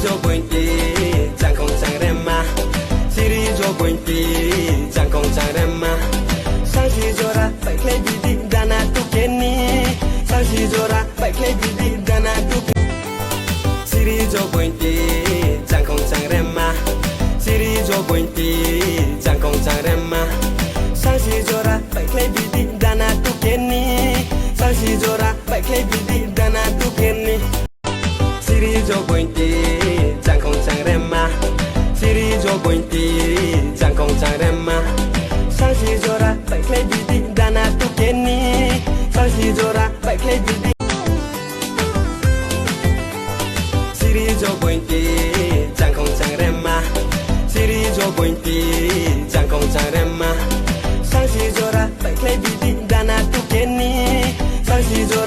jo pointe chang kong chang rema siri jo pointe chang kong chang rema sang si jora pai klei bidi dana tu keni sang si jora pai klei bidi dana tu siri jo pointe chang kong chang rema siri jo pointe chang kong chang rema sang si jora pai klei bidi dana tu keni sang si jora pai klei bidi dana tu keni siri jo pointe chang kong chang rema siri jo pointe chang kong chang rema sang si jora pai klei bidi dana tu keni sang si jora pai klei bidi siri jo pointe chang kong chang rema siri jo pointe chang kong chang rema sang si jora pai klei bidi dana tu keni sang si jora